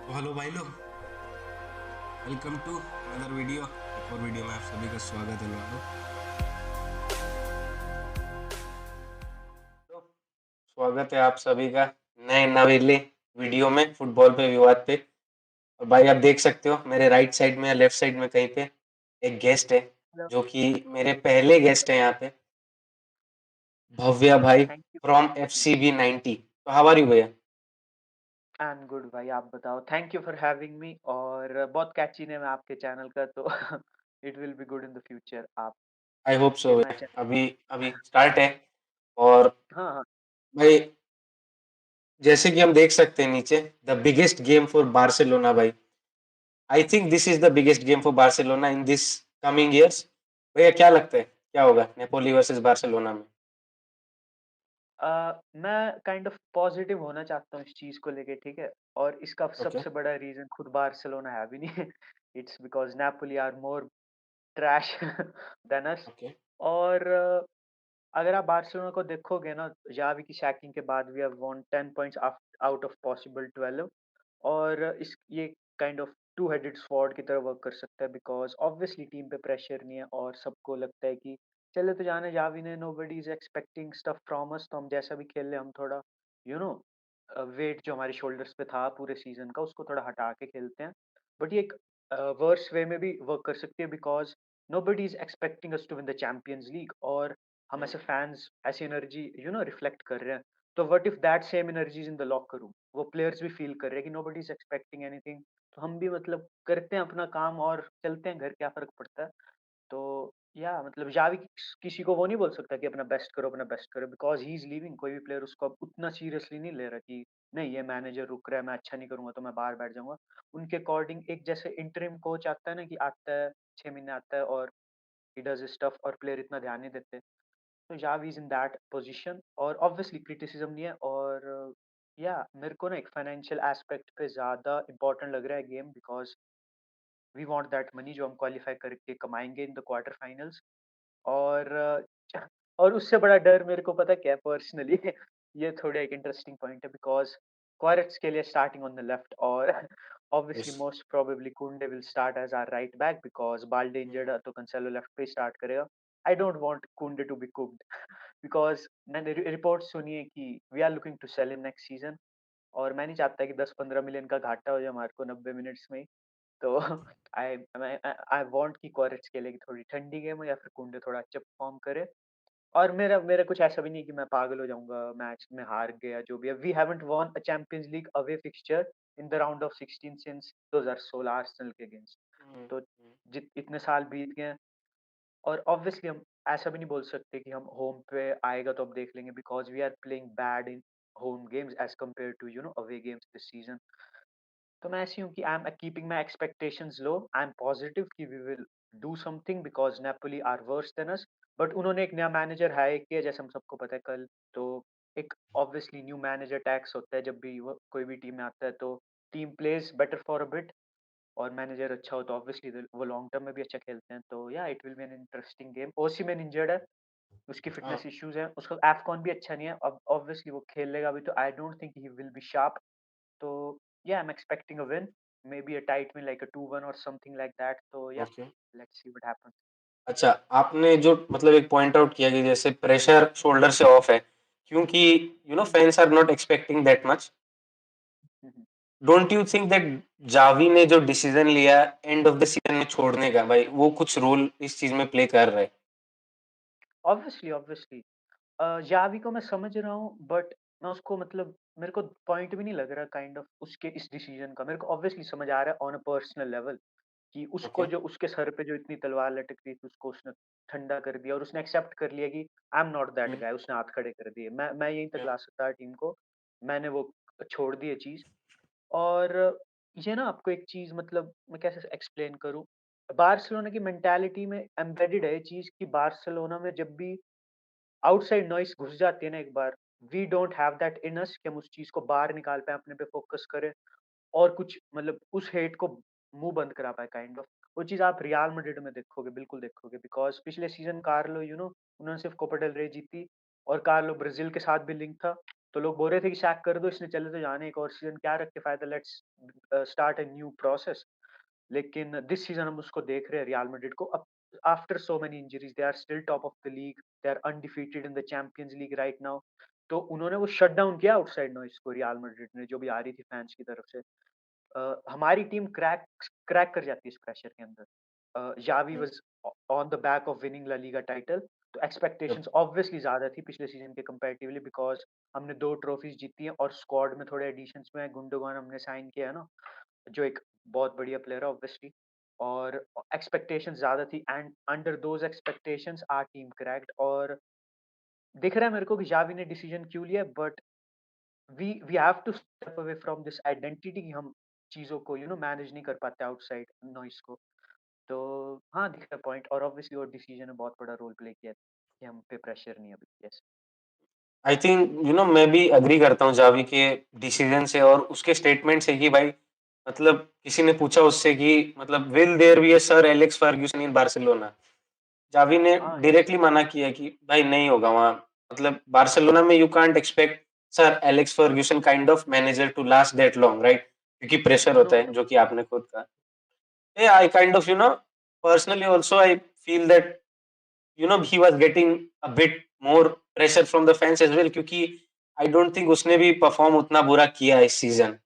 तो हेलो भाई लोग, वेलकम टू अनदर वीडियो। एक और वीडियो में आप सभी का स्वागत है भाई लोग। तो स्वागत है आप सभी का नए नवेले वीडियो में फुटबॉल पे विवाद पे। और भाई आप देख सकते हो मेरे राइट साइड में या लेफ्ट साइड में कहीं पे एक गेस्ट है Hello. जो कि मेरे पहले गेस्ट है यहाँ पे, भव्या भाई थैंक यू। From FCB 90। तो हाउ आर यू भैया? आई एम गुड भाई, आप बताओ। Thank you for having me. और बहुत कैची नेम है आपके चैनल का, तो it will be good in the future. आप आई होप सो ये मैं भैया। अभी अभी स्टार्ट है। और हाँ, हाँ। भाई जैसे कि हम देख सकते हैं नीचे, the biggest game for Barcelona भाई। I think this is the biggest game for Barcelona in this coming years. भैया क्या लगता है क्या होगा नेपोली वर्सेस बार्सिलोना में? मैं काइंड ऑफ पॉजिटिव होना चाहता हूँ इस चीज़ को लेके, ठीक है? और इसका ओके। सबसे बड़ा रीज़न खुद बार्सिलोना है भी नहीं है। It's because Napoli are more trash than us. Okay. और अगर आप बार्सिलोना को देखोगे ना, जावी की सैकिंग के बाद we have won 10 points out of possible 12। और इस ये kind of two headed sword की तरह वर्क कर सकता है, बिकॉज़ ऑब्वियसली टीम पे प्रेशर नहीं है और सबको लगता है कि चले तो जाने जावी ने, nobody is expecting stuff from us, तो हम जैसा भी खेल लें, हम थोड़ा यू नो वेट जो हमारे शोल्डर्स पे था पूरे सीज़न का, उसको थोड़ा हटा के खेलते हैं। बट ये एक वर्स वे में भी वर्क कर सकती है, because nobody is expecting us to win the Champions League, और हम हम्म, ऐसे फैन्स ऐसी एनर्जी रिफ्लेक्ट कर रहे हैं। तो what if that same energy is in the locker room? वो प्लेयर्स भी फ़ील कर रहे हैं कि नोबडी इज़ एक्सपेक्टिंग एनीथिंग, तो हम भी मतलब करते हैं अपना काम और चलते हैं घर, क्या फ़र्क पड़ता है? तो या मतलब जावी किसी को वो नहीं बोल सकता कि अपना बेस्ट करो, बिकॉज़ ही इज़ लीविंग। कोई भी प्लेयर उसको अब उतना सीरियसली नहीं ले रहा कि नहीं, ये मैनेजर रुक रहा है, मैं अच्छा नहीं करूँगा तो मैं बाहर बैठ जाऊँगा। उनके अकॉर्डिंग एक जैसे इंटरिम कोच आता है ना, कि आता है, 6 महीने आता है और ही डज़ हिज़ स्टफ, और प्लेयर इतना ध्यान नहीं देते। तो Xavi is in that position, और ऑब्वियसली क्रिटिसिज़्म नहीं है। और या मेरे को ना एक फाइनेंशियल एस्पेक्ट पे ज़्यादा इम्पोर्टेंट लग रहा है game, because we want that money जो हम क्वालीफाई करके कमाएँगे इन द क्वार्टर फाइनल्स। और और उससे बड़ा डर मेरे को पता है क्या है पर्सनली? ये थोड़ा एक इंटरेस्टिंग पॉइंट है, बिकॉज़ क्वारेट्स के लिए स्टार्टिंग ऑन द लेफ्ट, और yes. Obviously most probably Kounde will start as our right back, because Balde injured है तो कैंसेलो लेफ्ट पे स्टार्ट करेगा। I don't want Kounde to be cooked, because मैंने रिपोर्ट्स सुनी है कि we are looking to sell him next season, और मैं नहीं चाहता कि 10-15 मिलियन का घाटा हो जाए हमारे को 90 मिनट्स में ही। तो आई वांट कि क्वारेट्स खेले कि थोड़ी ठंडी गेम हो, या फिर कुंडे थोड़ा अच्छा परफॉर्म करे। और मेरा मेरा कुछ ऐसा भी नहीं कि मैं पागल हो जाऊँगा मैच में हार गया जो भी है। We haven't won a Champions League away fixture in the round of 16 since 2016 Arsenal के अगेंस्ट। तो जित इतने साल बीत गए हैं, और ऑब्वियसली हम ऐसा भी नहीं बोल सकते कि हम होम पे आएगा तो अब देख लेंगे, because we are playing bad in home games as compared to away games this season. तो मैं ऐसी हूँ कि I am keeping my expectations low. I am positive कि we will do something, because Napoli are worse than us. But उन्होंने एक नया manager hire किया, जैसे हम सबको पता है कल। तो एक ऑब्वियसली न्यू मैनेजर टैक्स होता है जब भी वो कोई भी टीम में आता है, तो team plays better for a bit, और मैनेजर अच्छा हो तो ऑब्वियसली वो लॉन्ग टर्म में भी अच्छा खेलते हैं। तो या it will be an interesting game. Osimhen injured है, उसकी हाँ। फिटनेस इश्यूज़ हैं, उसका एफकॉन भी अच्छा नहीं है। अब ऑब्वियसली वो खेलेगा भी, तो I don't think he will be sharp. So yeah, I'm expecting a win, maybe a tight win like a 2-1 or something like that. So yeah, okay. let's see what happens. अच्छा, आपने जो मतलब एक point out किया कि जैसे pressure shoulder से off है, क्योंकि fans are not expecting that much. Mhm. Don't you think that Xavi ने जो डिसीजन लिया एंड ऑफ द सीजन में छोड़ने का, भाई वो कुछ रोल इस चीज में प्ले कर रहा है? Obviously. जावी को मैं समझ रहा हूँ, बट मैं उसको मतलब मेरे को पॉइंट भी नहीं लग रहा काइंड ऑफ उसके इस डिसीजन का। मेरे को ऑब्वियसली समझ आ रहा है ऑन अ पर्सनल लेवल कि ओके। उसको जो उसके सर पे जो इतनी तलवार लटक रही थी, उसको उसने ठंडा कर दिया, और उसने एक्सेप्ट कर लिया कि आई एम नॉट दैट हम्म, गाय। उसने हाथ खड़े कर दिए, मैं यहीं तक yeah, ला सकता है टीम को। मैंने वो छोड़ दी है चीज़। और ये ना आपको एक चीज़ मतलब मैं कैसे एक्सप्लेन करूँ? बार्सिलोना की मेंटालिटी में एम्बेडेड है ये चीज़ कि बार्सिलोना में जब भी आउटसाइड नॉइज़ घुस जाती है ना एक बार, we don't have that in us कि हम उस चीज़ को बाहर निकाल पाएँ, अपने पे फ़ोकस करें और कुछ मतलब उस हेट को मुँह बंद करा पाएँ काइंड ऑफ। वो चीज़ आप रियल मैड्रिड में देखोगे, बिल्कुल देखोगे, बिकॉज़ पिछले सीज़न कार्लो उन्होंने सिर्फ़ कोपा डेल रे जीती, और कार्लो ब्राज़ील के साथ भी लिंक था। तो लोग बोल रहे थे कि सैक कर दो, इसने चले तो जाने, एक और सीज़न क्या रख के फ़ायदा, let's start a new process. लेकिन दिस सीज़न हम उसको देख रहे हैं रियल मैड्रिड को अब after so many injuries they are still top of the league, they are undefeated in the Champions League right now. तो उन्होंने वो शट डाउन किया आउटसाइड नॉइज़ को रियल मैड्रिड ने, जो भी आ रही थी फैन्स की तरफ से। हमारी टीम क्रैक क्रैक कर जाती है इस प्रेशर के अंदर। Xavi hmm, was on the back of winning La Liga title, तो yep, एक्सपेक्टेशंस ऑब्वियसली ज़्यादा थी पिछले सीज़न के कंपैरेटिवली बिकॉज़ हमने 2 ट्रॉफीज़ जीती हैं और स्क्वाड में थोड़े एडिशंस में गुंडोगान हमने साइन किया है ना, जो एक बहुत बढ़िया प्लेयर है ऑब्वियसली। और एक्सपेक्टेशंस ज़्यादा थी and under those expectations our team cracked. और दिख रहा है मेरे को कि Xavi ने डिसीजन क्यों लिया, but we have to step away from this identity कि हम चीज़ों को मैनेज नहीं कर पाते आउटसाइड नॉइज़ को। तो हाँ, दिख रहा है पॉइंट और ऑब्वियसली वो डिसीजन ने बहुत बड़ा रोल प्ले किया कि हम पे प्रेशर नहीं है अभी। यस। आई थिंक मैं भी अग्री करता हूँ जावी के डिसीजन से और उसके स्टेटमेंट से कि भाई मतलब किसी ने पूछा उससे कि मतलब will there be a Sir Alex Ferguson in Barcelona. Xavi ने हाँ, ही डायरेक्टली मना किया कि भाई नहीं होगा वहां। मतलब बार्सिलोना में you can't expect Sir Alex Ferguson kind of manager to last that long, right? क्योंकि प्रेशर नो होता है नो। जो कि आपने खुद कहा। I kind of personally also I feel that he was getting a bit more pressure from the fans as well, क्योंकि I don't think उसने भी परफॉर्म उतना बुरा किया इस सीजन,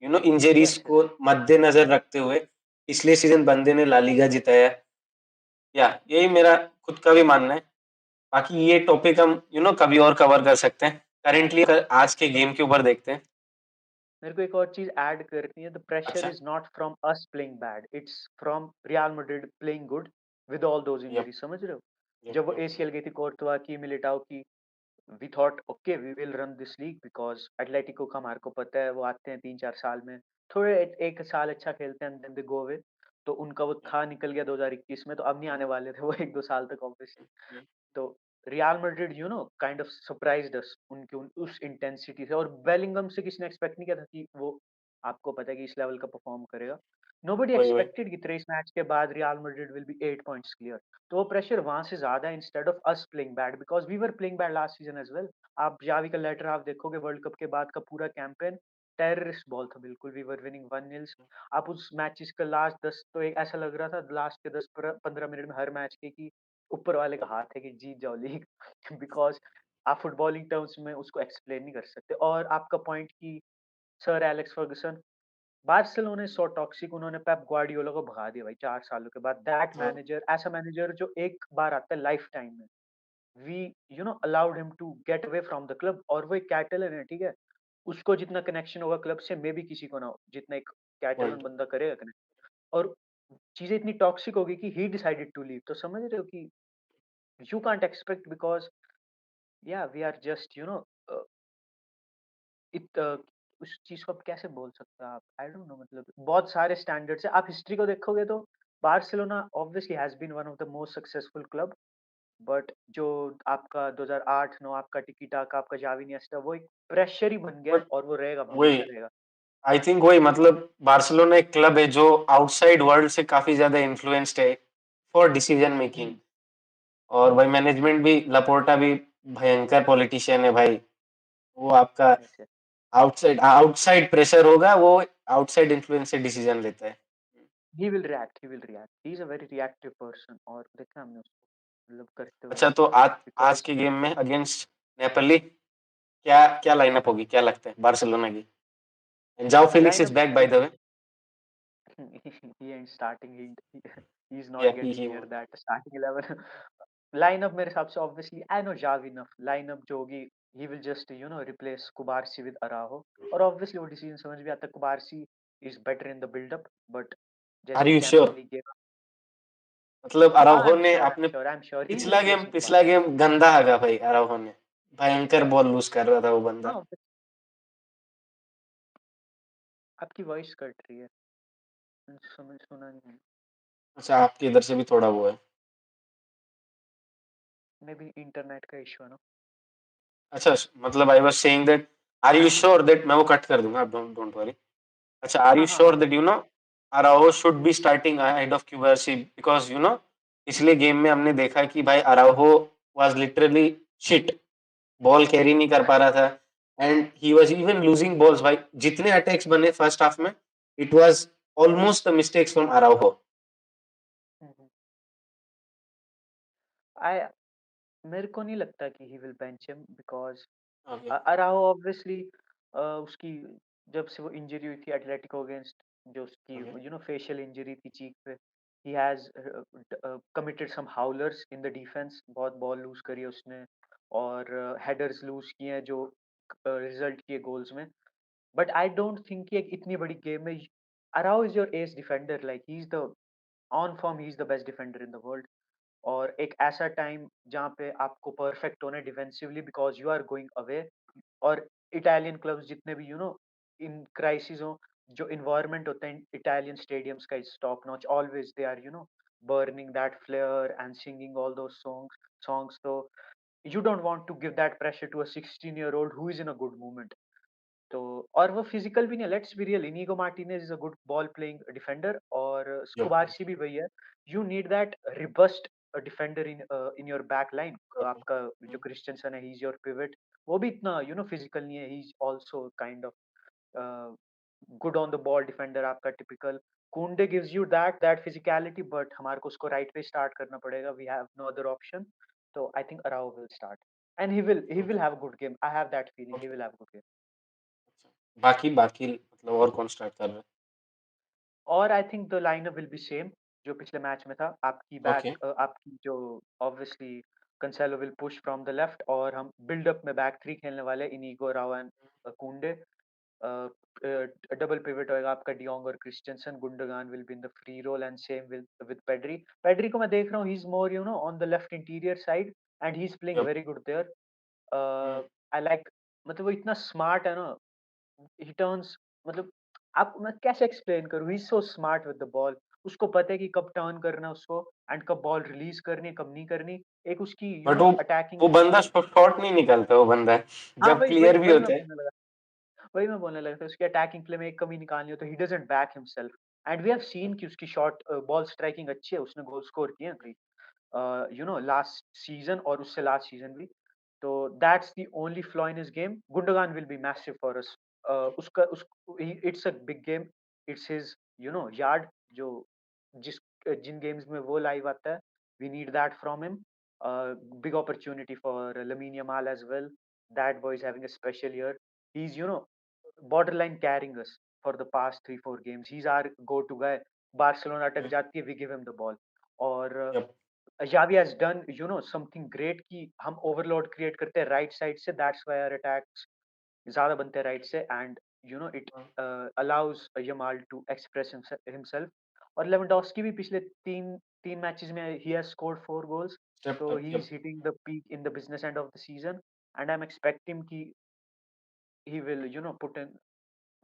इंजरीज यस, को यस। मद्देनजर रखते हुए। पिछले सीजन बंदे ने ला लीगा जिताया। या यही मेरा खुद का भी मानना है। बाकी ये टॉपिक हम कभी और कवर कर सकते हैं। करेंटली आज के गेम के ऊपर देखते हैं। मेरे को एक और चीज़ ऐड करनी है, द प्रेशर अच्छा। Is not from us playing bad, it's from Real Madrid playing good with all those yup, injuries, समझ रहे हो? यप, जब वो यप, एसीएल गई थी कोर्तवा की, मिलिटाओ की, we thought okay we will run this league because Atletico का हमारे को पता है वो आते हैं 3-4 साल में, थोड़े 1 साल अच्छा खेलते हैं and then they go away. तो उनका वो यप, था निकल गया 2021 में, तो अब नहीं आने वाले थे वो 1-2 साल तक ऑब्वियसली। यप, तो Real Madrid kind of surprised us उनकी उस इंटेंसिटी से। और बेलिंगम से किसी ने एक्सपेक्ट नहीं किया था कि वो आपको पता है कि इस लेवल का परफॉर्म करेगा। नोबडी वही वही। एक्सपेक्टेड कि 23 मैच के बाद Real Madrid will be 8 points clear. तो वो प्रेशर वहां से ज्यादा है instead of us playing bad because we were playing bad last season as well. आप जावी का लेटर आप देखोगे वर्ल्ड कप के बाद का पूरा कैंपेन टेररिस्ट बॉल था बिल्कुल, वी वर विनिंग 1-0। आप उस मैचेस का लास्ट 10 तो एक ऐसा लग रहा था लास्ट के 10-15 मिनट में हर मैच के कि ऊपर वाले का हाथ है कि जीत जाओ लीग बिकॉज़ आप फुटबॉलिंग टर्म्स में उसको एक्सप्लेन नहीं कर सकते। और आपका पॉइंट कि sir Alex Ferguson, Barcelona is so toxic, उन्होंने पेप ग्वार्डियोला को भगा दिया भाई 4 सालों के बाद। दैट हाँ, मैनेजर, ऐसा मैनेजर जो एक बार आता है लाइफ टाइम में। We allowed him to get away from the club और वो एक कैटलन है, ठीक है? उसको जितना कनेक्शन होगा क्लब से मे बी किसी को ना हो, जितना एक कैटलन पॉइंट। बंदा करेगा कनेक्ट। और चीज़ें इतनी टॉक्सिक हो गई कि ही डिसाइडेड टू लीव। तो समझ रहे हो कि यू कांट एक्सपेक्ट बिकॉज़ या वी आर जस्ट अ, इत अ, उस चीज़ को आप कैसे बोल सकते हो आप? आई डोंट नो, मतलब बहुत सारे स्टैंडर्ड्स हैं। आप हिस्ट्री को देखोगे तो Barcelona obviously has been one of the most successful club, but जो आपका 2008-9 आपका टिकी टाका, आपका जावी निएस्टा, वो एक प्रेशर ही बन गया वही है और वो रहेगा, वही हमेशा रहेगा। आई थिंक वही मतलब बार्सिलोना एक क्लब है जो आउटसाइड वर्ल्ड से काफी ज्यादा इन्फ्लुएंस्ड है फॉर डिसीजन मेकिंग। हुँ, और भाई मैनेजमेंट भी, लपोर्टा भी भयंकर पॉलिटिशियन है भाई। वो आपका yes, yes. Outside outside pressure होगा, वो आउटसाइड इन्फ्लुएंस से डिसीजन लेता है। He will react. He is a very reactive person और देखा है हमने उसको मतलब करते हुए अच्छा, तो आज आज बिकॉज़ के गेम में अगेंस्ट नेपोली क्या क्या लाइनअप होगी, क्या लगता है बार्सिलोना की? Joao Felix is lineup back by the way. he ain't starting, he's yeah not he getting near won't. that starting 11 lineup मेरे हिसाब से obviously I know Xavi enough lineup जो होगी, he will just replace Cubarsi with Araujo। और obviously वो decision समझ भी आता है, Cubarsi is better in the build up, but are जैसे you champion sure? League game. मतलब हाँ, अराउहो ने आपने I am sure he is पिछला गेम रिप्लेसिंग पिछला कुबारसी। गेम गंदा आगा भाई। अराउहो ने भयंकर बॉल लूज कर रहा था वो बंदा। हाँ, आपकी वॉइस कट रही है, समझ सुना नहीं। अच्छा, आपके इधर से भी थोड़ा वो है। मे बी इंटरनेट का इशू है ना। अच्छा, मतलब I was saying that are you sure that, मैं वो कट कर दूंगा, आप डोंट डोंट वरी। अच्छा, आर यू हाँ, हाँ, श्योर हाँ। That Araujo should be starting ahead of Cubarsi? Because पिछले गेम में हमने देखा कि भाई Araujo was literally shit, ball carry नहीं कर पा रहा था। And he was even losing balls भाई, जितने अटैक्स बने फर्स्ट हाफ में, it was almost the mistakes from Araujo. Hmm, hmm. I मेरे को नहीं लगता कि he will bench him because okay. Araujo obviously उसकी जब से वो इंजरी हुई थी एटलेटिको अगेंस्ट, जो उसकी ओके. फेशियल इंजरी थी चीक पे, he has committed some howlers in the defence, बहुत बॉल लूज़ करी है उसने और हेडर्स लूज़ किए हैं जो रिज़ल्ट किए गोल्स में। बट आई डोंट थिंक कि एक इतनी बड़ी गेम में Araujo is your ace defender, like he is the on form, he is the best defender in the world. और एक ऐसा टाइम जहाँ पे आपको परफेक्ट होना है defensively because you are going away, और इटालियन क्लब्स जितने भी इन क्राइसिस हो, जो एनवायरनमेंट होता है इटालियन स्टेडियम्स का is top notch, always they are burning that flare and singing all those songs, तो you don't want to give that pressure to a 16 year old who is in a good moment. तो और वो physical भी नहीं है, let's be real, Inigo Martinez is a good ball playing defender और yup. Cubarsi भी वही है। You need that robust defender in your back line. Okay. आपका जो क्रिस्टियनसन है, ही इज योर पिवट, वो भी इतना फिजिकल नहीं है, he is also kind of good on the ball defender आपका typical. Kounde gives you that physicality, but हमारे को उसको राइट पे स्टार्ट करना पड़ेगा, we have no other option. तो I think Araujo will start and he will okay. Have a good game, I have that feeling he okay. Will have good game. बाकी बाकी मतलब और कौन स्टार्ट कर रहा है? और I think the lineup will be same जो पिछले मैच में था। ओके. आपकी जो obviously Cancelo will push from the left, और हम बिल्डअप में बैक थ्री खेलने वाले Inigo, Araujo and Kounde. Double pivot होएगा आपका डियोंग और Christensen, Gundogan will be in the free role and same with Pedri. Pedri को मैं देख रहा हूँ, he is more on the left interior side and he is playing yup. Very good there. I like, मतलब वो इतना smart है ना, ही टर्न्स, मतलब आप, मैं कैसे एक्सप्लेन करूँ, he is so smart with the ball. उसको पता है कि कब टर्न करना है उसको एंड कब बॉल रिलीज़ करनी है, कब नहीं करनी। एक उसकी बट वो अटैकिंग वो बंदा स्किल। शॉट नहीं निकालता वो बंदा, हाँ, जब वही वही क्लियर भी वही मैं होता है. बोलने लगा उसकी अटैकिंग प्ले में एक कमी निकालनी हो तो he doesn't back himself, and we have seen कि उसकी बॉल स्ट्राइकिंग अच्छी है, उसने गोल स्कोर किए हैं कई लास्ट सीज़न और उससे लास्ट सीज़न भी। तो that's the only flaw in his game. Gundogan will be massive for us. उसका उस it's a big game, it's his yard, जो जिस जिन गेम्स में वो लाइव आता है, we need that from him. Big opportunity for Lamine Yamal as well, that boy is having a special year. He is borderline carrying us for the past 3-4 games. He's our go-to guy. Barcelona अटक जाती है, we give him the ball. और yup. Xavi has done something great कि हम overload create करते हैं right side से, that's why our attacks ज़्यादा बनते हैं राइट से, and it allows Yamal to express himself. और लेवेंडोव्स्की भी पिछले 3 मैचेस में he has scored 4 goals, stepped तो up. He yup. Is hitting the peak in the business end of the season, and I am expecting कि he will put in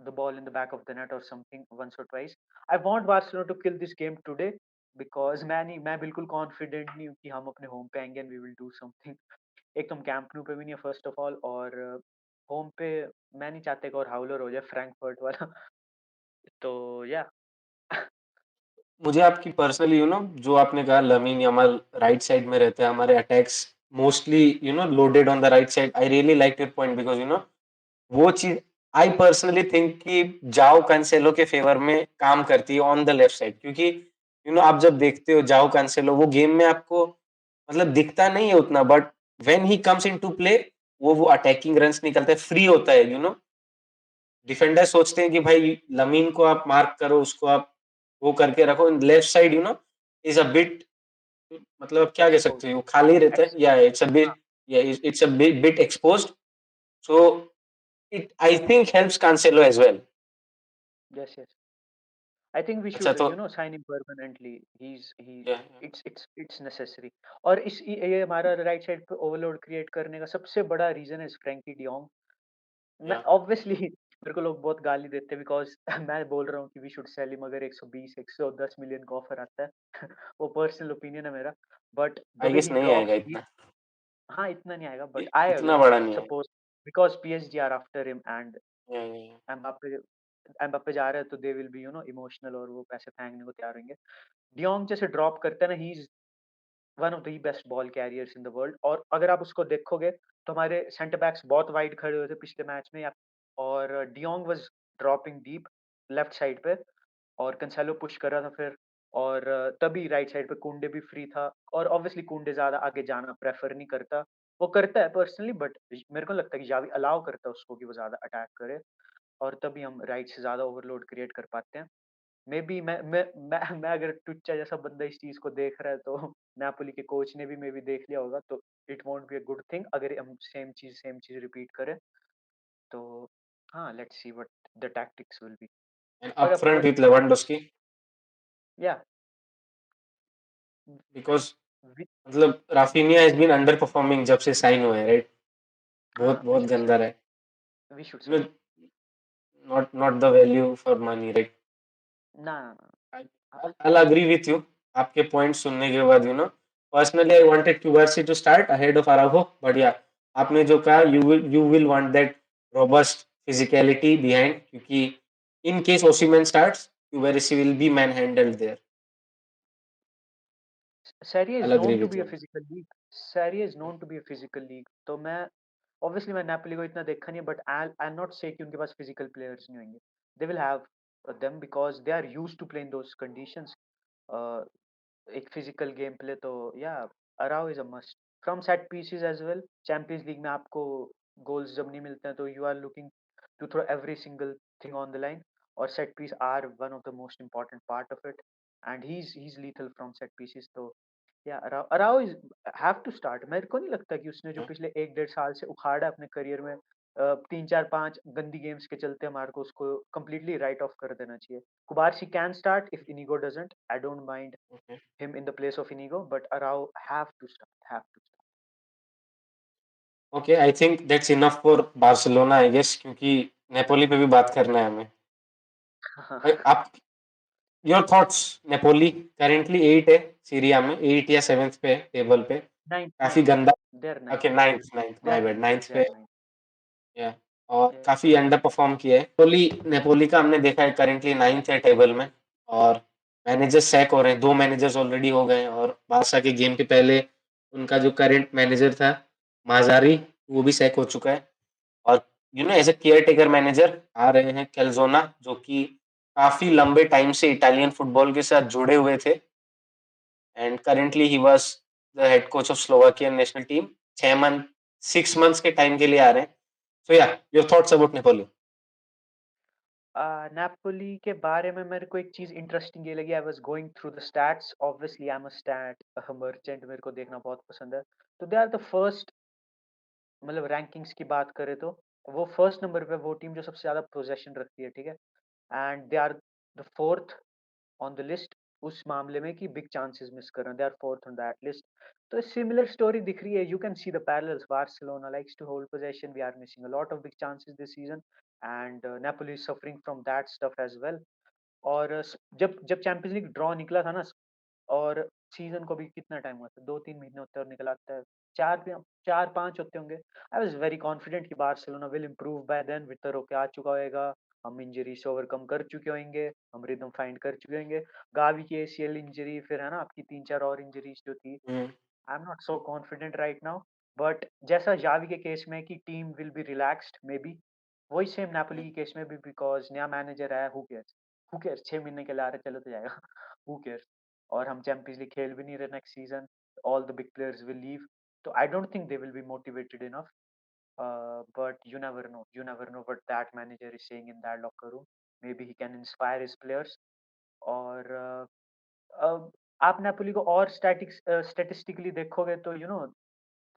the ball in the back of the net or something once or twice. I want Barcelona to kill this game today because मैं बिल्कुल confident नहीं हूँ कि हम अपने home पे आएंगे and we will do something. एक तो हम कैंप न्यू पे भी नहीं है फर्स्ट ऑफ ऑल, और होम पे मैं नहीं चाहता कि और हाउलर हो जाए फ्रैंकफर्ट वाला। तो या मुझे आपकी पर्सनली जो आपने कहा लमीन यमाल राइट साइड में रहते हैं, हमारे attacks mostly loaded on the right side. I really like your point because वो चीज आई पर्सनली थिंक कि जाओ कैंसेलो के फेवर में काम करती है ऑन द लेफ्ट साइड, क्योंकि आप जब देखते हो जाओ कैंसेलो वो गेम में आपको मतलब दिखता नहीं है उतना, but when he comes into play वो अटैकिंग रन्स निकलता है, फ्री होता है. डिफेंडर सोचते हैं कि भाई लमीन को आप मार्क करो, उसको आप वो करके रखो. Left side is a bit, मतलब क्या कह एक्सपोज सकते हो, वो खाली रहता है, एक्स या इट्स अ हाँ, बिट, या it's a bit exposed. So it I think helps Cancelo as well. Yes yes, I think we अच्छा शुड तो sign him permanently. He is he या इट्स नेसेसरी। और ये हमारा राइट साइड पे ओवरलोड क्रिएट करने का सबसे बड़ा रीजन है फ्रैंकी डियोंग। मैं या ऑब्वियसली मेरे को लोग बहुत गाली देते हैं बिकॉज़ मैं बोल रहा हूँ कि वी शुड सेल हिम अगर 120 110 मिलियन का ऑफर आता है। वो पर्सनल ओपिनियन है मेरा, but the I way guess he नहीं आएगा ड्रॉप्स ही, इतना. हाँ, इतना नहीं आएगा बट आएगा इतना बड़ा नहीं आएगा. Suppose, because PSG are after him and या एम्बाप्पे एम्बाप्पे जा रहा है, तो दे विल बी इमोशनल और वो पैसे फेंकने को तैयार होंगे। डियोंग जैसे ड्रॉप करता है ना, he is one of the best ball carriers in the world. और अगर आप उसको देखोगे तो हमारे सेंटर बैक्स बहुत वाइड खड़े हुए थे पिछले मैच में, और de Jong was dropping deep left side पे, और कैंसेलो पुश कर रहा था फिर, और तभी राइट साइड पे कुंडे भी फ्री था। और ऑब्वियसली कुंडे ज़्यादा आगे जाना प्रेफ़र नहीं करता। वो करता है पर्सनली, बट मेरे को लगता है कि जावी अलाउ करता है उसको कि वो ज़्यादा अटैक करे, और तभी हम राइट से ज़्यादा ओवरलोड क्रिएट कर पाते हैं। मेबी मैं अगर टुच्चा जैसा बंदा इस चीज़ को देख रहा है, तो नापोली के कोच ने भी मेबी देख लिया होगा, तो it won't be a good thing अगर हम सेम चीज़ रिपीट करें। तो हाँ, let's see what the tactics will be. And पर अप फ्रंट पर विथ लेवेंडोस्की, या बिकॉज़ वी मतलब Raphinha has been underperforming जब से साइन हुए हैं, राइट? बहुत हाँ, बहुत गंदा रहा है। We should You sell know, not the value for money, right? ना, ना, I, ना। I'll agree with you. आपके पॉइंट सुनने के बाद, personally I wanted Cubarsi to start ahead of Araujo, but या आपने जो कहा, you will want that robust physicality behind, क्योंकि in case Osimhen starts, Cubarsi will be man handled there. Serie is I agree known to with be you. a physical league. Serie is known to be a physical league. तो मैं obviously मैं Napoli को इतना देखा नहीं है, but I'll not say कि उनके पास physical players नहीं होंगे. They will have them because they are used to play in those conditions. Uh, एक फिजिकल गेम प्ले तो या Araujo is a must from set pieces as well. Champions League में आपको goals जब नहीं मिलते हैं तो you are looking to throw every single thing on the line, और set piece are one of the most important part of it, and he is lethal from set pieces. तो या Araujo Araujo is have to start. मेरे को नहीं लगता कि उसने जो पिछले एक डेढ़ साल से उखाड़ा है अपने करियर में, तीन चार पांच गंदी गेम्स के चलते हमारे को उसको completely राइट ऑफ कर देना चाहिए। कुबारसी can start if Inigo doesn't, I don't mind okay, him in the place of Inigo, but Arau have to start, have to okay, I think that's enough for Barcelona, I guess, क्योंकि Napoli पे भी बात करना है हमें। भाई, start. आप your thoughts. Napoli currently 8 है सीरिया में, 8 या 7th पे टेबल पे, Ninth, काफी ninth, गंदा। they're ninth, okay, ninth, ninth, my they're bad, ninth, ninth they're पे। ninth. या, और Yeah. काफी अंडर परफॉर्म किया है नेपोली। नेपोली का हमने देखा है करेंटली 9th है टेबल में, और मैनेजर सैक हो रहे हैं, 2 मैनेजर्स ऑलरेडी हो गए हैं, और बारसा के गेम के पहले उनका जो करंट मैनेजर था माजारी, वो भी सैक हो चुका है। और as a care taker manager आ रहे हैं कैल्जोना, जो कि काफी लंबे टाइम से इटालियन फुटबॉल के साथ जुड़े हुए थे, and currently he was the head coach of Slovakian national team. 6 month, 6 months के टाइम के लिए आ रहे हैं। सो या, your thoughts about Napoli? Napoli के बारे में मेरे को एक चीज इंटरेस्टिंग ये लगी। I was going through the stats, obviously I am a stat merchant, मेरे को देखना बहुत पसंद है। तो दे आर द फर्स्ट, मतलब रैंकिंग्स की बात करें तो वो फर्स्ट नंबर पे वो टीम जो सबसे ज्यादा पोजेशन रखती है, ठीक है। And they are the fourth on the list उस मामले में कि बिग चांसेस मिस कर रहे हैं, they are fourth on that list. तो सिमिलर स्टोरी दिख रही है, you can see the parallels. Barcelona likes to hold position, we are missing a lot of big chances this season, and Napoli is suffering from that stuff as well. और जब जब champions league draw निकला था ना, और season को भी कितना टाइम हुआ था, 2-3 महीने होते हैं और निकल आता है, 4-5 होते होंगे। आई वाज़ वेरी कॉन्फिडेंट कि Barcelona will improve by then, Victor होके आ चुका होएगा, हम इंजरी से ओवरकम कर चुके होंगे, हम रिदम फाइंड कर चुके होंगे। गावी की एसीएल इंजरी, फिर है ना आपकी 3-4 और इंजरीज जो थी, hmm, I am not so confident right now. But जैसा जावी के केस में कि team will be relaxed maybe, वही सेम नापोली के केस में भी, बिकॉज़ नया मैनेजर है, हू केयर्स? हू केयर्स? 6 महीने के लिए आ रहा है, चलो तो जाएगा। Who cares? और हम चैंपियंस लीग खेल भी नहीं रहे next season, all the big players will leave. तो I don't think they will be motivated enough, but you never know. You never know what that manager is saying in that locker room. Maybe he can inspire his players. और आप Napoli को और statistically देखोगे तो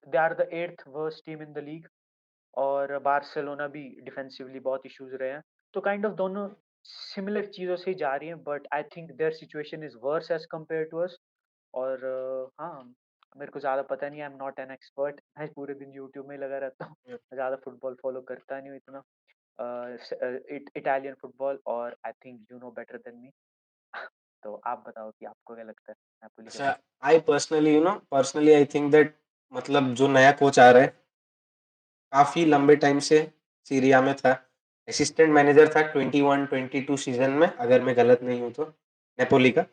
they are the 8th worst team in the league, और Barcelona भी defensively बहुत issues रहे हैं। तो काइंड ऑफ दोनों सिमिलर चीज़ों से ही जा रही हैं, but I think their situation is worse as compared to us. और हाँ, मेरे को ज़्यादा पता नहीं, I am not an expert. मैं पूरे दिन यूट्यूब में ही लगा रहता हूँ। मैं ज़्यादा फुटबॉल फॉलो करता नहीं हूँ इतना, इटालियन फुटबॉल, और I think you know better than me. तो आप बताओ कि आपको क्या लगता है नापोली के अच्छा, बारे आई पर्सनली आई थिंक दैट, मतलब जो नया कोच आ रहा है, काफी लंबे टाइम से सीरिया में था, असिस्टेंट मैनेजर था 21-22 सीजन में, अगर मैं गलत नहीं हूँ तो, नेपोली का।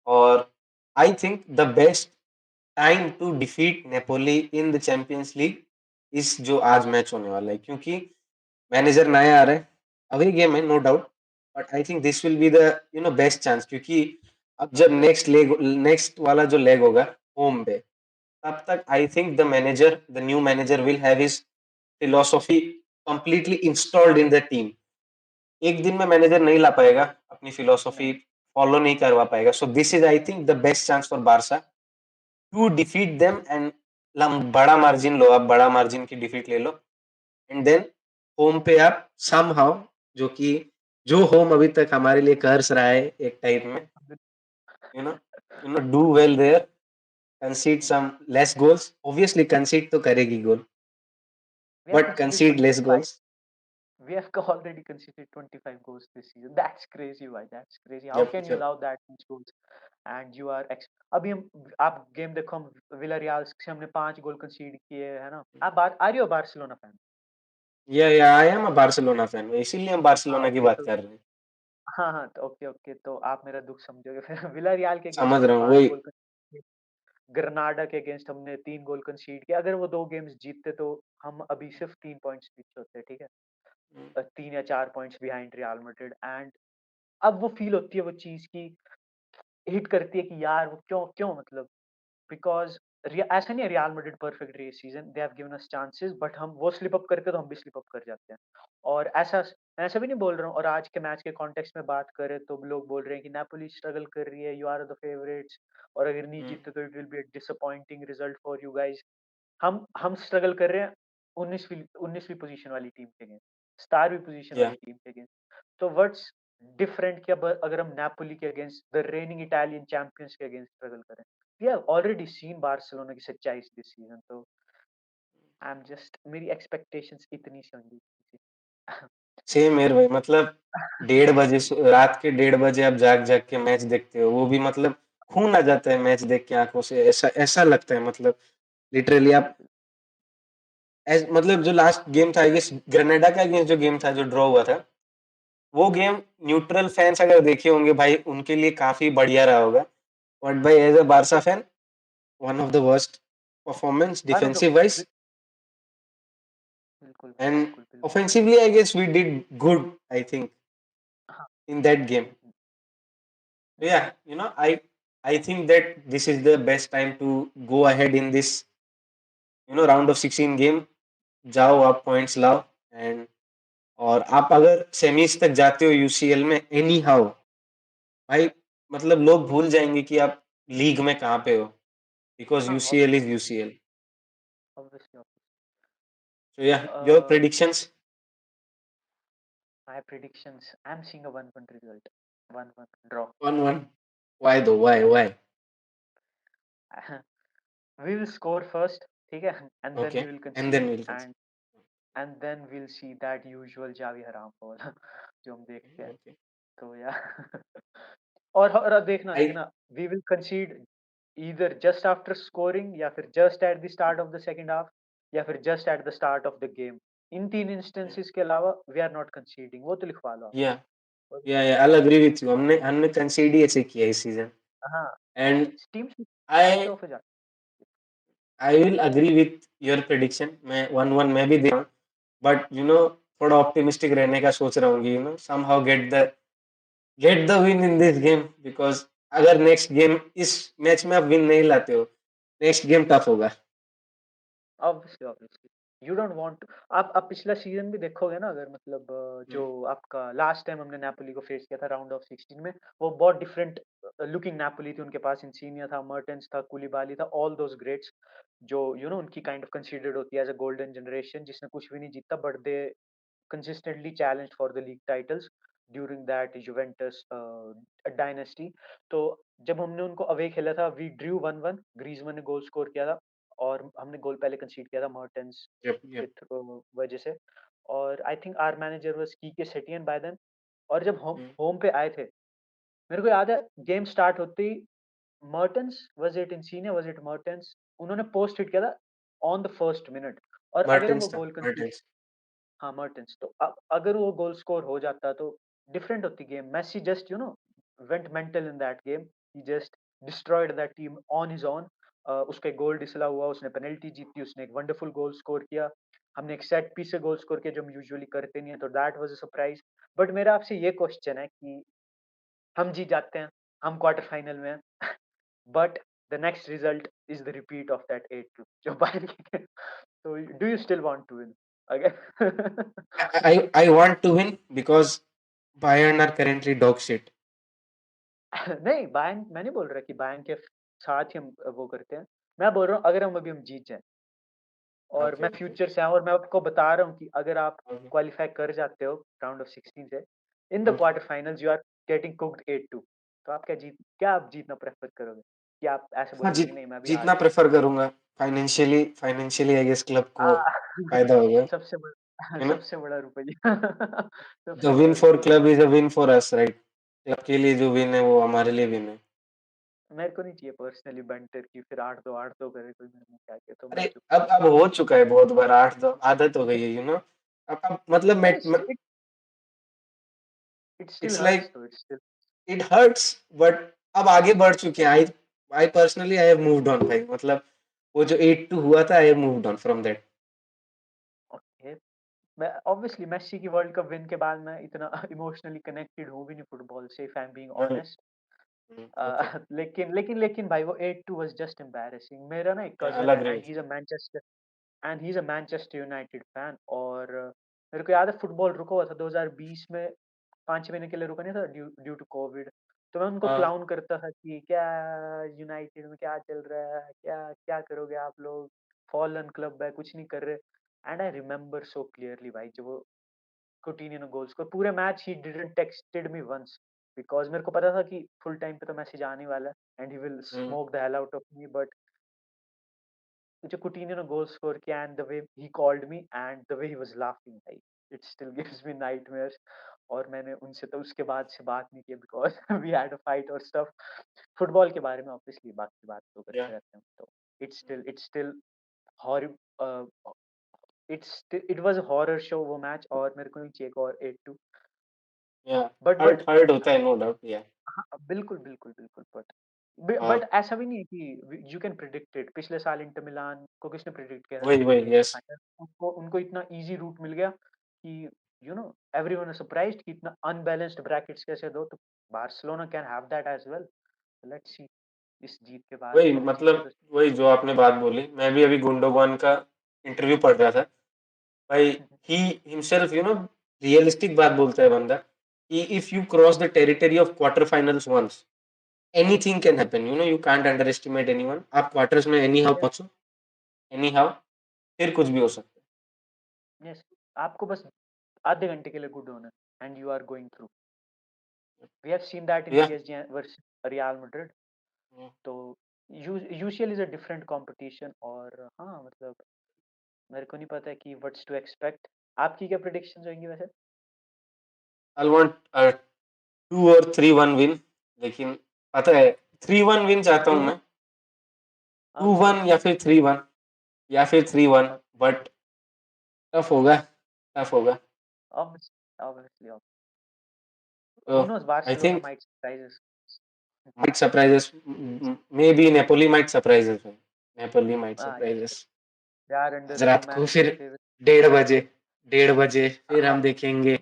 और I think the best time to defeat Napoli in the Champions League इस जो आज मैच होने वाला है, क्योंकि मैनेजर नया आ रहा है, अवई गेम है no doubt, but I think this will be the best chance, क्योंकि अब जब नेक्स्ट वाला जो लेग होगा होम पे, तब तक आई think the new manager will have his philosophy completely installed in the team. एक दिन में मैनेजर नहीं ला पाएगा, अपनी फिलोसॉफी नहीं, फॉलो नहीं करवा पाएगा, so this is I think the best chance for Barca to defeat them, and बड़ा मार्जिन लो, आप बड़ा मार्जिन की डिफीट ले लो, एंड देन होम पे आप समहाउ, जो कि जो होम अभी तक हमारे लिए कर्स रहा है एक टाइप में, you know do well there, concede hmm, some less goals, obviously concede तो करेगी goal, we have but conceded concede less 25 goals. we have already conceded 25 goals this season. That's crazy, bhai. That's crazy. How जब can you जब allow that much goals? And you are अभी हम आप game देखो, हम Villarreal से हमने 5 गोल कंसीड किए, है ना? आप बात आ रही हो बार्सिलोना फैन? या आई एम अ बार्सिलोना फैन, इसीलिए हम हाँ, बार्सिलोना की ओके बात तो कर रहे हैं। हाँ, हाँ, तो ओके, ओके तो आप मेरा दुःख समझोगे फिर विलारियल के अगेंस्ट समझ हमने रहा हूँ 5 वही। गोल कंसीड किए, ग्रनाडा के अगेंस्ट हमने 3 गोल कंसीड किए। अगर वो 2 गेम्स जीतते तो हम अभी सिर्फ 3 पॉइंट्स पीछे होते, ठीक है? 3 या 4 points behind real Madrid and अब वो फ़ील होती है वो चीज़ कि हिट करती है कि यार वो क्यों क्यों मतलब बिकॉज़ ऐसा नहीं है रियल मैड्रिड परफेक्ट रही है season, they have given us chances but हम वो स्लिप अप करते तो हम भी स्लिप अप कर जाते हैं। और मैं ऐसा भी नहीं बोल रहा हूँ और आज के मैच के कॉन्टेक्स्ट में बात करें तो लोग बोल रहे हैं कि नेपोली स्ट्रगल कर रही है, यू आर द फेवरेट्स और अगर नहीं जीतते तो it will be a disappointing result for you guys. हम स्ट्रगल कर रहे हैं 19वीं पोजीशन वाली टीम के अगेंस्ट, 17वीं पोजीशन या वाली टीम के अगेंस्ट। तो व्हाट्स डिफरेंट कि अब अगर हम नेपोली के against the reigning Italian champions के अगेंस्ट स्ट्रगल करें। We have already seen Barcelona की सच्चाई दिस सीजन, तो आई एम जस्ट मेरी एक्सपेक्टेशंस इतनी सी होंगी। सेम यार भाई, मतलब 1:30 बजे रात के 1:30 आप जाग जाग के मैच देखते हो, वो भी मतलब खून आ जाता है मैच देख के आंखों से, ऐसा ऐसा लगता है, मतलब लिटरली आप बिल्कुल। मतलब जो लास्ट गेम था आई गेस ग्रेनाडा का अगेंस्ट जो गेम था जो ड्रॉ हुआ था, वो गेम न्यूट्रल फैंस अगर देखे होंगे भाई, उनके लिए काफी बढ़िया रहा होगा, बट भाई as a Barca fan, one of the worst performance one of the defensive wise, बिल्कुल भाई, एंड बिल्कुल, बिल्कुल। Offensively I guess we did good, I think, हाँ, in that game. Hmm, hmm, So hmm, yeah, I think that this is the best time to go ahead in this round of 16 game, जाओ आप points लाओ, and और आप अगर semis तक जाते हो यूसीएल में एनी हाउ, भाई मतलब लोग भूल जाएंगे कि आप लीग में कहाँ पे हो, बिकॉज हाँ, UCL is obviously, UCL. Obviously, so या your uh, predictions. My predictions I am seeing a 1-1 result, 1-1 draw. 1-1, why though, why? We will score first, ठीक है? And then okay, we will and then concede will and then we'll see that usual Xavi हराम वाला जो हम देखते हैं। Okay. तो या और अब देखना आई देखना we will concede either just after scoring या फिर just at the start of the second half या फिर just at the start of the game. In 3 instances के अलावा वी आर नॉट कंसीडिंग, वो तो लिखवा लो आप। या और या आई एग्री विथ यू, हमने हमने कंसीड ही ऐसे किया इस सीजन, हाँ, and team I switch off हो जाती I will agree with your prediction, मैं 1-1 मैं भी दे रहा हूँ, बट थोड़ा ऑप्टिमिस्टिक रहने का सोच रहा हूँ कि somehow get the win in this game, because अगर नेक्स्ट गेम इस मैच में आप विन नहीं लाते हो, नेक्स्ट गेम टफ होगा। है। Obviously, obviously. You don't want to आप पिछला सीज़न भी देखोगे ना, अगर मतलब जो हम्म, आपका लास्ट टाइम हमने नेपोली को फेस किया था राउंड ऑफ 16 में, वो बहुत डिफरेंट लुकिंग नेपोली थी। उनके पास इंसिनिया था, मर्टेंस था, कूलिबाली था, ऑल दोज़ ग्रेट्स जो उनकी काइंड ऑफ कंसीडर्ड होती है एज़ अ गोल्डन जनरेशन जिसने कुछ भी नहीं जीता but they consistently challenged for the league titles during that Juventus dynasty। तो जब हमने उनको अवे खेला था वी ड्रू 1-1, ग्रीजमैन ने गोल स्कोर किया था और हमने गोल पहले कंसीड किया था मर्टेंस यप के यप। वजह से। और I think our manager was Quique Setien by then. और जब हम हम्म, होम पे आए थे, मेरे को याद है गेम स्टार्ट होते ही Mertens was it Insigne was it Mertens, उन्होंने पोस्ट हिट किया था ऑन द फर्स्ट मिनट। और अगर हम वो मर्टेंस था, गोल कंसीड मर्टेंस। हाँ, मर्टेंस तो अगर वो गोल स्कोर हो जाता तो डिफरेंट होती game. Messi just went mental in that game. He just destroyed that team on his own. उसका एक गोल डिसअलाउ हुआ, उसने पेनल्टी जीती, उसने एक वंडरफुल गोल स्कोर किया। हमने एक सेट पीस से गोल स्कोर किया जो हम यूजुअली करते नहीं है, तो that was a surprise. But मेरा आपसे ये क्वेश्चन है कि हम जीत जाते हैं, हम क्वार्टर फाइनल में हैं, but the next result is the repeat of that 8-2 जो बाहर की तो do you still want to win again? I want to win because Bayern are currently dog shit. नहीं, बायर्न मैं नहीं बोल रहा कि बायर्न के साथ ही हम वो करते हैं। मैं बोल रहा हूँ अगर हम जीत जाएँ और Okay, मैं okay, फ्यूचर से आऊँ और मैं आपको बता रहा हूँ कि अगर आप okay. क्वालीफाई कर जाते हो राउंड ऑफ 16 से, in the Okay. Quarter finals you are getting cooked 8-2 तो आप क्या आप जीतना प्रेफ़र करोगे? कि आप ऐसे हाँ, बोलोगे कि नहीं मैं अभी हार जीतना प्रेफर करूंगा। फाइनेंशियली आई गेस क्लब को आह! फायदा होगा, सबसे बड़ा है ना? सबसे बड़ा रुपया द सबसे विन बड़ा फॉर रुपया। Club is a win for us, right? Club के लिए जो विन है वो हमारे लिए विन है। मेरे को नहीं चाहिए पर्सनली बंटर की फिर 8-2 करे कोई मेरे में क्या के तो अरे मैं चुप अब हो चुका है बहुत बार, 8 आदत हो गई है, अब मतलब मैं नहीं it still it's hurts like though, it still it hurts, but अब आगे बढ़ चुके हैं। I personally I have moved on भाई, मतलब वो जो 8-2 हुआ था, I have moved on from that. Okay. मैं ऑब्वियसली मेसी की वर्ल्ड कप विन के बाद मैं इतना इमोशनली कनेक्टेड हूँ भी नहीं फुटबॉल से if I am being honest. Okay, लेकिन भाई वो 8-2 वाज़ जस्ट एम्बैरेसिंग। मेरा ना एक कज़न अलग है range. And he is a Manchester United fan और मेरे को याद है फुटबॉल रुका हुआ था 2020 में 5-6 महीने के लिए रुका नहीं था ड्यू टू कोविड। तो मैं उनको हाँ। क्लाउन करता था कि क्या यूनाइटेड में क्या चल रहा है? क्या क्या करोगे आप लोग? फॉलन क्लब है, कुछ नहीं कर रहे। And I remember so clearly भाई जब वो coutinho ने गोल स्कोर पूरे मैच ही didn't texted me once because मेरे को पता था कि फुल टाइम पे तो मैसेज आने वाला है and he will hmm, smoke the hell out of me but जो coutinho ने गोल स्कोर किया and the way he called me and the way he was laughing भाई it still gives me nightmares और मैंने उनसे तो उसके बाद से बात नहीं की because we had a fight और स्टफ। फुटबॉल के बारे में ऑब्वियसली बाकी बात तो या करते रहते हैं तो it's still horrible it was a horror show वो मैच और मेरे को नहीं चाहिए एक और 8-2 या बट हर्ट हर्ट होता है, नो डाउट, या। हाँ, बिल्कुल, बट हाँ, ऐसा भी नहीं है कि यू कैन प्रेडिक्ट इट। पिछले साल इंटर मिलान को किसने प्रेडिक्ट किया था वही चैंपियंस वही, लीग का यस। फाइनल? उनको उनको इतना ईज़ी रूट मिल गया कि एवरीवन वाज़ सरप्राइज्ड कि इतना अनबैलेंस्ड ब्रैकेट्स कैसे दो तो Barcelona can have that as well. Let's see इस जीत के बाद वही अगर जीते मतलब तो वही जो आपने बात बोली, मैं भी अभी गुंडोगन का इंटरव्यू पढ़ रहा था भाई। ही हिमसेल्फ रियलिस्टिक बात बोलता है बंदा कि if you cross the territory of quarter finals once, anything can happen, you can't underestimate anyone. आप क्वार्टर्स में एनी हाउ यस, पहुंचो, एनी हाउ, फिर कुछ भी हो सकता यस आपको बस आधे घंटे के लिए गुड होना है and you are going through. We have seen that in है। या पीएसजी वर्सेस रियल मैड्रिड। तो UCL is a different competition और हाँ, मतलब मेरे को नहीं पता कि व्हाट्स टू एक्सपेक्ट। आपकी क्या प्रेडिक्शंस होंगी वैसे? आई वांट 2 और 3-1 विन, लेकिन पता है 3-1 विन चाहता हूं 3-1 मैं। टू ओके, वन या फिर 3-1, या फिर 3-1, ओके, बट टफ होगा, टफ होगा। ऑब्वियसली तो हू नोज़ आई बार्सिलोना थिंक माइट सरप्राइज अस। might surprise us. Maybe Napoli might surprise us. Napoli might हाँ, surprise us। They are under आज अ रात को रोमांटिक फिर फेज। 1:30 बजे, 1:30 बजे फिर हाँ, हम देखेंगे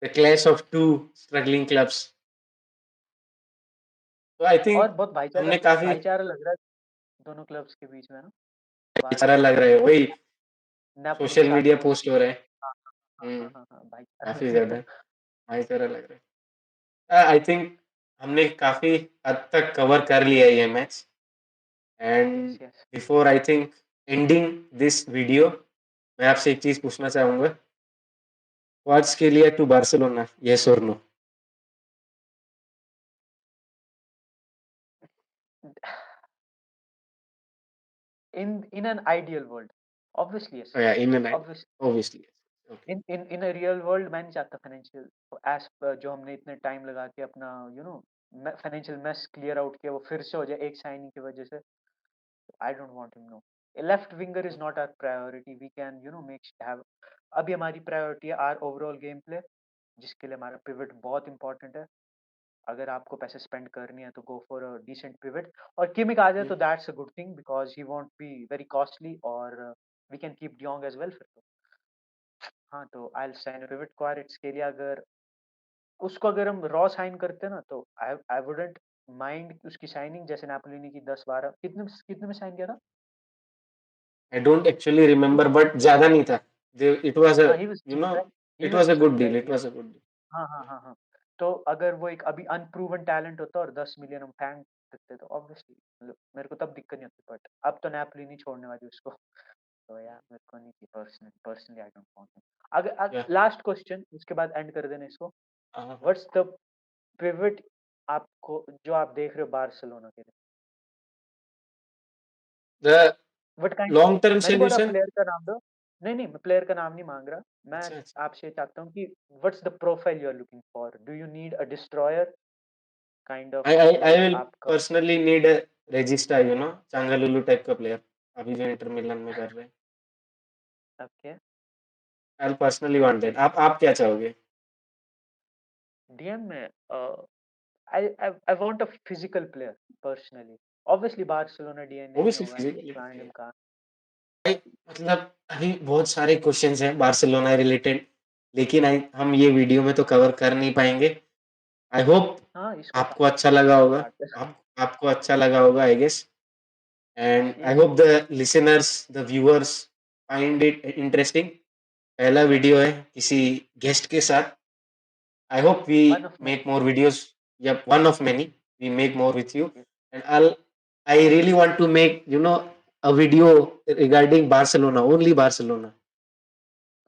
the clash of two struggling clubs. तो आई और थिंक बहुत भाईचारा हमने काफी भाईचारा लग रहा है दोनों क्लब्स के बीच में ना, सारा बार्सिलोना लग रहा और है, वही नेपोली के सोशल साथ मीडिया तो पोस्ट हो रहे हैं। हाँ, हाँ, हम्म, हाँ, हाँ, हाँ, भाईचारा काफी लग रहा ज्यादा है। भाईचारा लग रहा है। आई थिंक हमने काफी हद तक कवर कर लिया ये match. Yes, and yes. Before I think ending this video, मैं आपसे एक चीज पूछना चाहूंगा। क्वार्ट्स के लिए टू बार्सिलोना, यस और no? In an ideal world obviously yes, या in an obviously obviously, okay. In a real world मैं नहीं चाहता फाइनेंशियल एज पर जो हमने इतने टाइम लगा के अपना फाइनेंशियल मेस क्लियर आउट किया वो फिर से हो जाए एक साइनिंग की वजह से। I don't want him no. A left winger is not our priority. We can make have अभी हमारी प्रायोरिटी है आर ओवरऑल गेम प्ले जिसके लिए हमारा पिवट बहुत इंपॉर्टेंट है। अगर आपको पैसे स्पेंड करनी है तो go for a decent pivot और किमिक आ जाए हुँ, तो that's a good thing because he won't be very costly और we can keep De Jong as well फिर तो। हाँ, तो I will sign a pivot Kvaratskhelia अगर उसको अगर हम रॉ साइन करते ना तो आई आई वुडन्ट माइंड उसकी साइनिंग जैसे नापोली ने की 10-12 कितने में साइन किया था? I don't actually remember but ज़्यादा नहीं था। They it was a he was you cheap no right? He it was was a good cheap deal, right? It yeah was a good deal. हाँ, हाँ, हाँ, हाँ। तो अगर वो एक अभी अनप्रूवन टैलेंट होता और 10 मिलियन हम फेंक देते तो ऑब्वियसली मतलब मेरे को तब दिक्कत नहीं होती बट अब तो नापोली नहीं छोड़ने वाली उसको। तो यार मेरे को नहीं की personally I don't want him. अगर या लास्ट क्वेश्चन उसके बाद एंड कर देना इसको। हाँ, हाँ। व्हाट्स द पिवट आपको जो आप देख रहे हो बार्सिलोना के लिए? The what kind long term मैं नहीं बोल रहा सॉल्यूशन प्लेयर का नाम दो। नहीं, नहीं मैं प्लेयर का नाम नहीं माँग रहा। मैं अच्छा, अच्छा। आपसे ये चाहता हूँ कि what's the profile you are looking for? Do you need a destroyer kind of I मतलब विल आपका personally need a regista Calhanoglu type का प्लेयर, अभी जो इंटर मिलान में कर रहे हैं। Okay. I will personally want that. आप क्या चाहोगे? डीएम में I want a physical player personally. Obviously Barcelona DNA नहीं ऑब्वियसली होगा, नहीं फिजिकलिटी ब्रांड है। का। भाई मतलब अभी बहुत सारे क्वेश्चंस हैं बार्सिलोना रिलेटेड, लेकिन हम ये वीडियो में तो कवर कर नहीं पाएंगे। आई होप हाँ, इसको आपको पार्ट अच्छा 2 लगा में होगा। पार्ट आपको अच्छा लगा होगा आई गेस, एंड आई या hope the listeners, the viewers find it interesting. पहला वीडियो है किसी गेस्ट के साथ। I hope one we of make many. more videos. Yep, one of many. We make more with you. And I really want to make, a video regarding Barcelona, only Barcelona.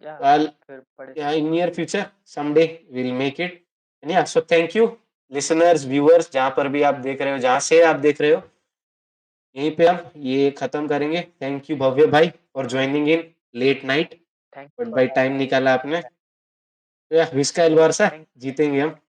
या So I'll, फिर बड़े yeah, से in near future, someday we'll make it. And yeah, so thank you, listeners, viewers, जहाँ पर भी आप देख रहे हो, जहाँ से आप देख रहे हो, यहीं पे हम ये खत्म करेंगे। थैंक यू भव्य भाई for joining in late night, thank but you भाई आकाश टाइम भाई। निकाला आपने। तो या विस्का एल बारसा, थैंक जीतेंगे हम।